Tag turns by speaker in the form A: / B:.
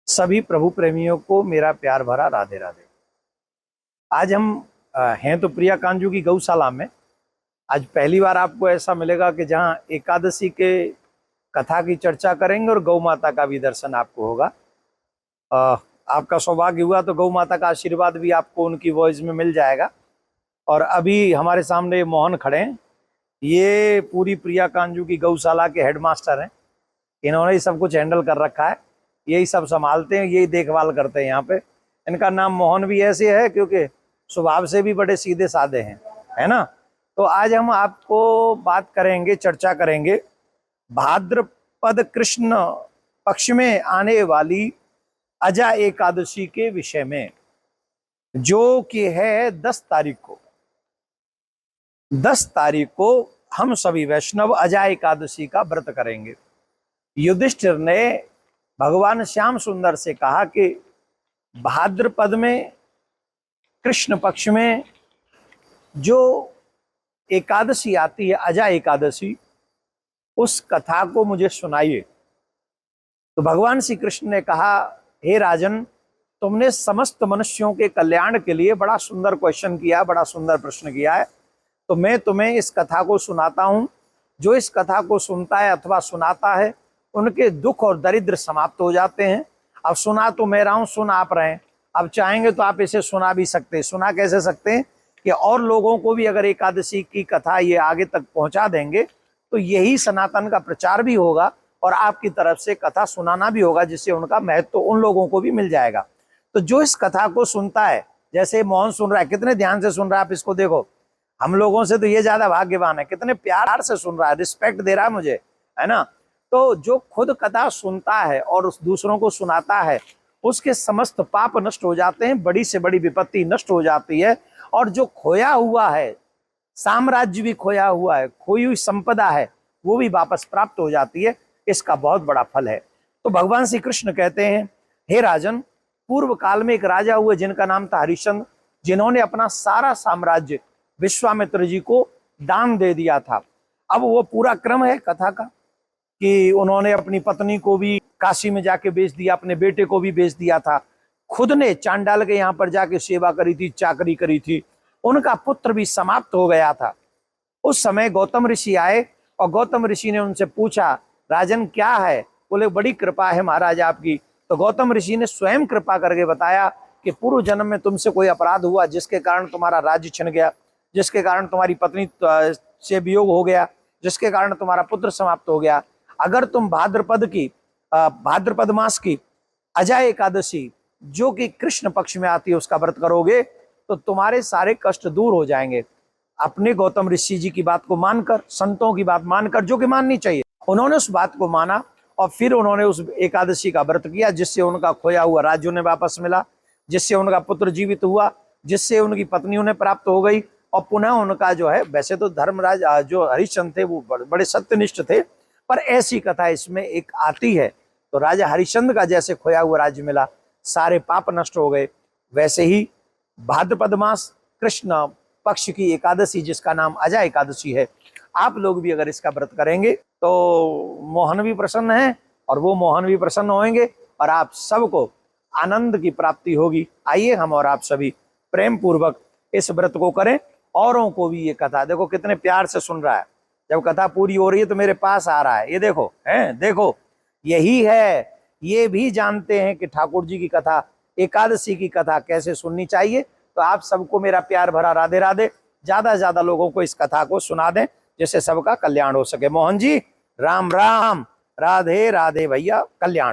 A: सभी प्रभु प्रेमियों को मेरा प्यार भरा राधे राधे। आज हम हैं तो प्रिया कांजू की गौशाला में। आज पहली बार आपको ऐसा मिलेगा कि जहां एकादशी के कथा की चर्चा करेंगे और गौ माता का भी दर्शन आपको होगा। आपका सौभाग्य हुआ तो गौ माता का आशीर्वाद भी आपको उनकी वॉइस में मिल जाएगा। और अभी हमारे सामने मोहन खड़े हैं, ये पूरी प्रिया कांजू की गौशाला के हेडमास्टर हैं। इन्होंने ही सब कुछ हैंडल कर रखा है, यही सब संभालते हैं, यही देखभाल करते हैं यहाँ पे। इनका नाम मोहन भी ऐसे है क्योंकि स्वभाव से भी बड़े सीधे साधे हैं, है ना। तो आज हम आपको बात करेंगे, चर्चा करेंगे भाद्रपद कृष्ण पक्ष में आने वाली अजा एकादशी के विषय में, जो कि है 10 तारीख को। 10 तारीख को हम सभी वैष्णव अजा एकादशी का व्रत करेंगे। युधिष्ठिर ने भगवान श्याम सुंदर से कहा कि भाद्रपद में कृष्ण पक्ष में जो एकादशी आती है, अजा एकादशी, उस कथा को मुझे सुनाइए। तो भगवान श्री कृष्ण ने कहा, हे राजन, तुमने समस्त मनुष्यों के कल्याण के लिए बड़ा सुंदर क्वेश्चन किया, बड़ा सुंदर प्रश्न किया है, तो मैं तुम्हें इस कथा को सुनाता हूं। जो इस कथा को सुनता है अथवा सुनाता है, उनके दुख और दरिद्र समाप्त हो जाते हैं। अब सुना तो मैं रहा हूं, सुन आप रहे हैं। अब चाहेंगे तो आप इसे सुना भी सकते हैं। सुना कैसे सकते हैं कि और लोगों को भी अगर एकादशी की कथा ये आगे तक पहुंचा देंगे तो यही सनातन का प्रचार भी होगा और आपकी तरफ से कथा सुनाना भी होगा, जिससे उनका महत्व तो उन लोगों को भी मिल जाएगा। तो जो इस कथा को सुनता है, जैसे मोहन सुन रहा है, कितने ध्यान से सुन रहा है, आप इसको देखो। हम लोगों से तो ये ज्यादा भाग्यवान है, कितने प्यार से सुन रहा है, रिस्पेक्ट दे रहा है मुझे, है ना। तो जो खुद कथा सुनता है और उस दूसरों को सुनाता है, उसके समस्त पाप नष्ट हो जाते हैं, बड़ी से बड़ी विपत्ति नष्ट हो जाती है। और जो खोया हुआ है, साम्राज्य भी खोया हुआ है, खोई हुई संपदा है, वो भी वापस प्राप्त हो जाती है। इसका बहुत बड़ा फल है। तो भगवान श्री कृष्ण कहते हैं, हे राजन, पूर्व काल में एक राजा हुए जिनका नाम था हरिश्चंद्र, जिन्होंने अपना सारा साम्राज्य विश्वामित्र जी को दान दे दिया था। अब वो पूरा क्रम है कथा का कि उन्होंने अपनी पत्नी को भी काशी में जाके बेच दिया, अपने बेटे को भी बेच दिया था, खुद ने चांडाल के यहाँ पर जाके सेवा करी थी, चाकरी करी थी, उनका पुत्र भी समाप्त हो गया था। उस समय गौतम ऋषि आए और गौतम ऋषि ने उनसे पूछा, राजन क्या है? बोले, बड़ी कृपा है महाराज आपकी। तो गौतम ऋषि ने स्वयं कृपा करके बताया कि पूर्व जन्म में तुमसे कोई अपराध हुआ जिसके कारण तुम्हारा राज्य छिन गया, जिसके कारण तुम्हारी पत्नी से वियोग हो गया, जिसके कारण तुम्हारा पुत्र समाप्त हो गया। अगर तुम भाद्रपद मास की अजा एकादशी, जो कि कृष्ण पक्ष में आती है, उसका व्रत करोगे तो तुम्हारे सारे कष्ट दूर हो जाएंगे। अपने गौतम ऋषि जी की बात को मानकर, संतों की बात मानकर, जो कि माननी चाहिए, उन्होंने उस बात को माना और फिर उन्होंने उस एकादशी का व्रत किया, जिससे उनका खोया हुआ राज्य उन्हें वापस मिला, जिससे उनका पुत्र जीवित हुआ, जिससे उनकी पत्नी उन्हें प्राप्त हो गई। और पुनः उनका जो है, वैसे तो धर्मराज जो हरिश्चंद्र थे वो बड़े सत्यनिष्ठ थे, पर ऐसी कथा इसमें एक आती है। तो राजा हरिश्चंद्र का जैसे खोया हुआ राज्य मिला, सारे पाप नष्ट हो गए, वैसे ही भाद्रपद मास कृष्ण पक्ष की एकादशी, जिसका नाम अजा एकादशी है, आप लोग भी अगर इसका व्रत करेंगे तो मोहन भी प्रसन्न है और वो मोहन भी प्रसन्न होंगे और आप सबको आनंद की प्राप्ति होगी। आइए हम और आप सभी प्रेम पूर्वक इस व्रत को करें। औरों को भी ये कथा, देखो कितने प्यार से सुन रहा है, जब कथा पूरी हो रही है तो मेरे पास आ रहा है, ये देखो, है देखो, यही है। ये भी जानते हैं कि ठाकुर जी की कथा, एकादशी की कथा कैसे सुननी चाहिए। तो आप सबको मेरा प्यार भरा राधे राधे। ज्यादा से ज्यादा लोगों को इस कथा को सुना दें, जिससे सबका कल्याण हो सके। मोहन जी, राम राम, राधे राधे भैया, कल्याण।